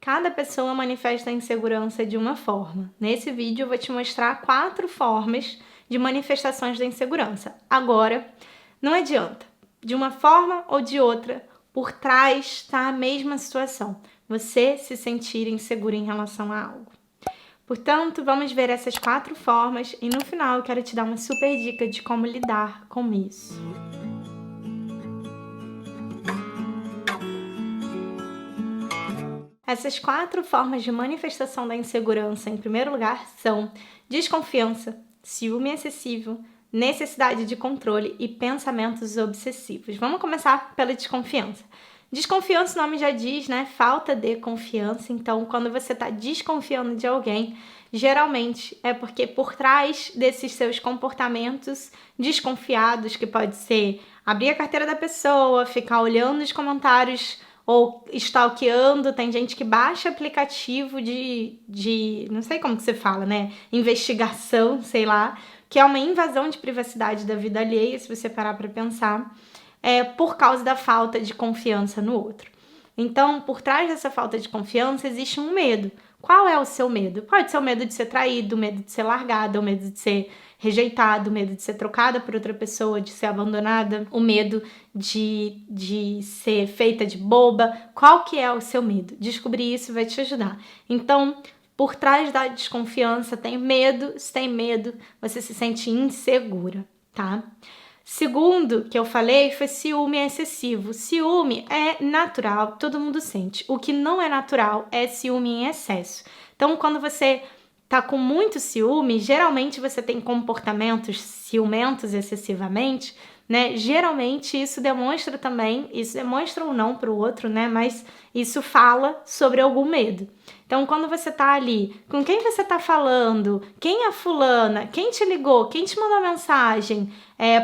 Cada pessoa manifesta a insegurança de uma forma. Nesse vídeo eu vou te mostrar 4 formas de manifestações da insegurança. Agora, não adianta. De uma forma ou de outra, por trás está a mesma situação. Você se sentir inseguro em relação a algo. Portanto, vamos ver essas 4 formas e no final eu quero te dar uma super dica de como lidar com isso. Essas 4 formas de manifestação da insegurança, em primeiro lugar, são desconfiança, ciúme excessivo, necessidade de controle e pensamentos obsessivos. Vamos começar pela desconfiança. Desconfiança, o nome já diz, né? Falta de confiança. Então, quando você está desconfiando de alguém, geralmente é porque por trás desses seus comportamentos desconfiados, que pode ser abrir a carteira da pessoa, ficar olhando os comentários ou stalkeando, tem gente que baixa aplicativo de não sei como que você fala, né? Investigação, sei lá, que é uma invasão de privacidade da vida alheia, se você parar para pensar, por causa da falta de confiança no outro. Então, por trás dessa falta de confiança existe um medo. Qual é o seu medo? Pode ser o medo de ser traído, o medo de ser largada, o medo de ser rejeitada, o medo de ser trocada por outra pessoa, de ser abandonada, o medo de ser feita de boba. Qual que é o seu medo? Descobrir isso vai te ajudar. Então, por trás da desconfiança tem medo. Se tem medo, você se sente insegura, tá? Segundo que eu falei foi ciúme excessivo. Ciúme é natural, todo mundo sente. O que não é natural é ciúme em excesso. Então, quando você tá com muito ciúme, geralmente você tem comportamentos ciumentos excessivamente, né? Geralmente isso demonstra ou não para o outro, né? Mas isso fala sobre algum medo. Então, quando você tá ali, com quem você tá falando? Quem é fulana? Quem te ligou? Quem te mandou mensagem?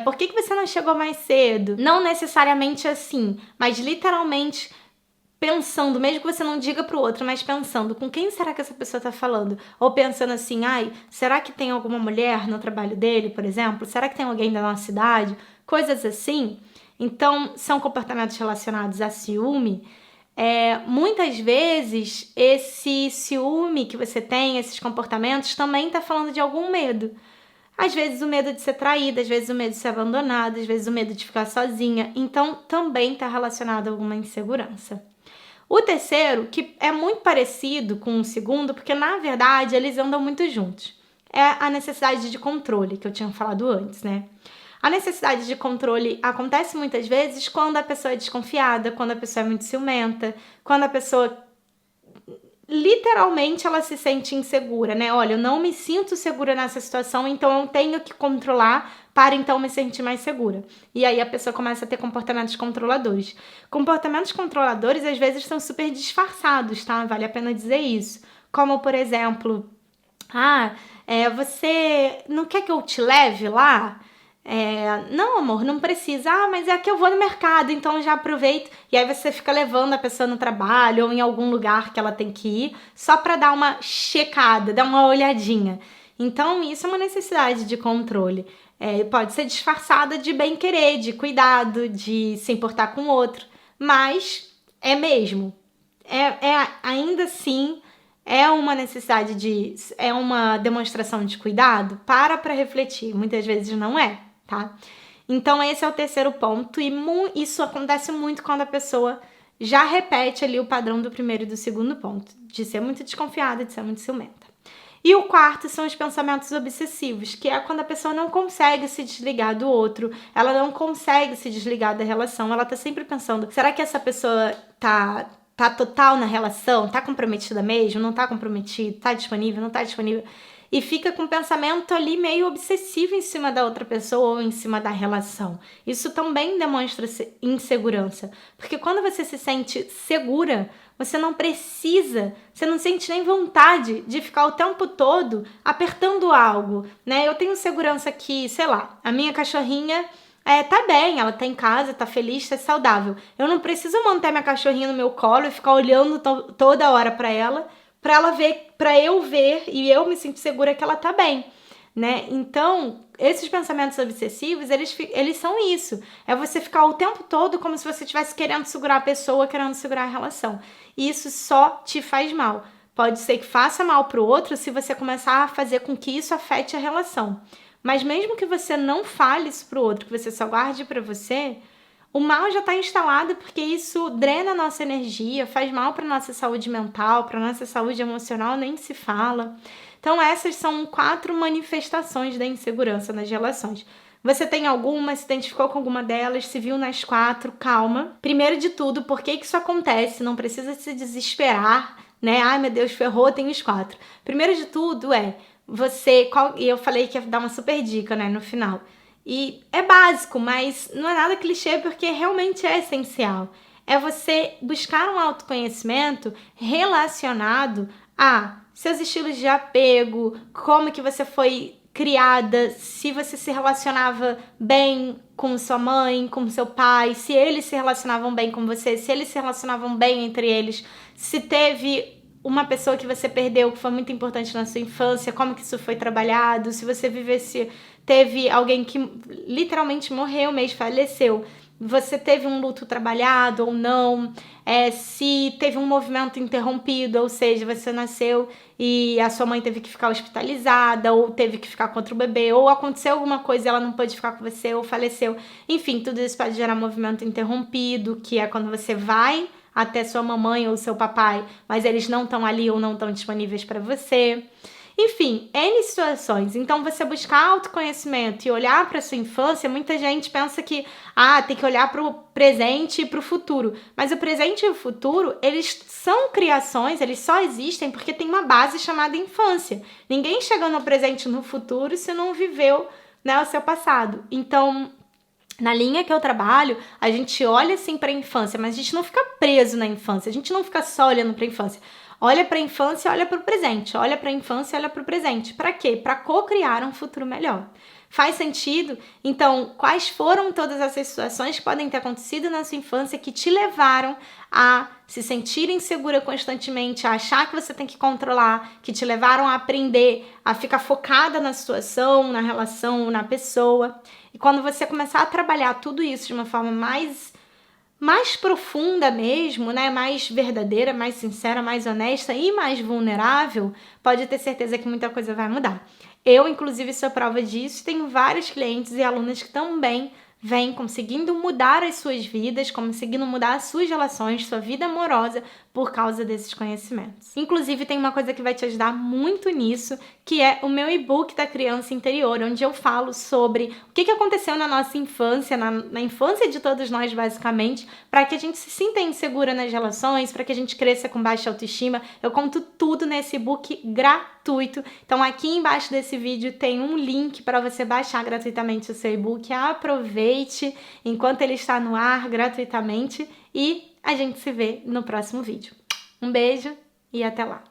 Por que você não chegou mais cedo? Não necessariamente assim, mas literalmente pensando, mesmo que você não diga pro outro, mas pensando, com quem será que essa pessoa tá falando? Ou pensando assim, será que tem alguma mulher no trabalho dele, por exemplo? Será que tem alguém da nossa cidade? Coisas assim. Então, são comportamentos relacionados a ciúme. Muitas vezes, esse ciúme que você tem, esses comportamentos, também tá falando de algum medo. Às vezes o medo de ser traída, às vezes o medo de ser abandonada, às vezes o medo de ficar sozinha. Então, também tá relacionado a alguma insegurança. O terceiro, que é muito parecido com o segundo, porque na verdade eles andam muito juntos, é a necessidade de controle, que eu tinha falado antes, né? A necessidade de controle acontece muitas vezes quando a pessoa é desconfiada, quando a pessoa é muito ciumenta, quando a pessoa literalmente ela se sente insegura, né? Olha, eu não me sinto segura nessa situação, então eu tenho que controlar para então me sentir mais segura. E aí a pessoa começa a ter comportamentos controladores. Comportamentos controladores às vezes são super disfarçados, tá? Vale a pena dizer isso. Como, por exemplo, você não quer que eu te leve lá? Não, amor, não precisa. Mas é que eu vou no mercado, então eu já aproveito. E aí você fica levando a pessoa no trabalho ou em algum lugar que ela tem que ir, só para dar uma checada, dar uma olhadinha. Então, isso é uma necessidade de controle. Pode ser disfarçada de bem-querer, de cuidado, de se importar com o outro. Mas é mesmo. Ainda assim, é uma necessidade é uma demonstração de cuidado? Para refletir. Muitas vezes não é, tá? Então, esse é o terceiro ponto. E isso acontece muito quando a pessoa já repete ali o padrão do primeiro e do segundo ponto. De ser muito desconfiada, de ser muito ciumenta. E o quarto são os pensamentos obsessivos, que é quando a pessoa não consegue se desligar do outro, ela não consegue se desligar da relação, ela tá sempre pensando, será que essa pessoa tá total na relação? Tá comprometida mesmo? Não tá comprometida? Tá disponível? Não tá disponível? E fica com um pensamento ali meio obsessivo em cima da outra pessoa ou em cima da relação. Isso também demonstra insegurança. Porque quando você se sente segura, você não sente nem vontade de ficar o tempo todo apertando algo, né? Eu tenho segurança que, sei lá, a minha cachorrinha tá bem, ela tá em casa, tá feliz, tá saudável. Eu não preciso manter minha cachorrinha no meu colo e ficar olhando toda hora pra ela ver, pra eu ver e eu me sentir segura que ela tá bem. né? Então, esses pensamentos obsessivos, eles são isso. É você ficar o tempo todo como se você estivesse querendo segurar a pessoa, querendo segurar a relação. E isso só te faz mal. Pode ser que faça mal pro outro se você começar a fazer com que isso afete a relação. Mas mesmo que você não fale isso pro outro, que você só guarde pra você, o mal já está instalado porque isso drena a nossa energia, faz mal para nossa saúde mental, para nossa saúde emocional, nem se fala. Então essas são 4 manifestações da insegurança nas relações. Você tem alguma, se identificou com alguma delas, se viu nas 4, calma. Primeiro de tudo, por que isso acontece? Não precisa se desesperar, né? Ai, meu Deus, ferrou, tem os 4. Primeiro de tudo e eu falei que ia dar uma super dica, né, no final. E é básico, mas não é nada clichê porque realmente é essencial. É você buscar um autoconhecimento relacionado a seus estilos de apego, como que você foi criada, se você se relacionava bem com sua mãe, com seu pai, se eles se relacionavam bem com você, se eles se relacionavam bem entre eles, se teve uma pessoa que você perdeu que foi muito importante na sua infância, como que isso foi trabalhado, se você teve alguém que literalmente morreu mesmo, faleceu, você teve um luto trabalhado ou não, se teve um movimento interrompido, ou seja, você nasceu e a sua mãe teve que ficar hospitalizada, ou teve que ficar com outro bebê, ou aconteceu alguma coisa e ela não pôde ficar com você, ou faleceu. Enfim, tudo isso pode gerar movimento interrompido, que é quando você vai até sua mamãe ou seu papai, mas eles não estão ali ou não estão disponíveis para você. Enfim, N situações. Então, você buscar autoconhecimento e olhar para sua infância, muita gente pensa que tem que olhar para o presente e para o futuro. Mas o presente e o futuro, eles são criações, eles só existem porque tem uma base chamada infância. Ninguém chega no presente e no futuro se não viveu, né, o seu passado. Então, na linha que eu trabalho, a gente olha assim para a infância, mas a gente não fica preso na infância, a gente não fica só olhando para a infância. Olha para a infância e olha para o presente. Olha para a infância e olha para o presente. Para quê? Para co-criar um futuro melhor. Faz sentido? Então, quais foram todas essas situações que podem ter acontecido na sua infância que te levaram a se sentir insegura constantemente, a achar que você tem que controlar, que te levaram a aprender a ficar focada na situação, na relação, na pessoa. E quando você começar a trabalhar tudo isso de uma forma mais profunda mesmo, né? Mais verdadeira, mais sincera, mais honesta e mais vulnerável, pode ter certeza que muita coisa vai mudar. Eu, inclusive, sou prova disso. Tenho vários clientes e alunas que também vêm conseguindo mudar as suas vidas, conseguindo mudar as suas relações, sua vida amorosa, por causa desses conhecimentos. Inclusive, tem uma coisa que vai te ajudar muito nisso, que é o meu e-book da criança interior, onde eu falo sobre o que aconteceu na nossa infância, na infância de todos nós, basicamente, para que a gente se sinta insegura nas relações, para que a gente cresça com baixa autoestima. Eu conto tudo nesse e-book gratuito. Então, aqui embaixo desse vídeo tem um link para você baixar gratuitamente o seu e-book. Aproveite enquanto ele está no ar gratuitamente e a gente se vê no próximo vídeo. Um beijo e até lá!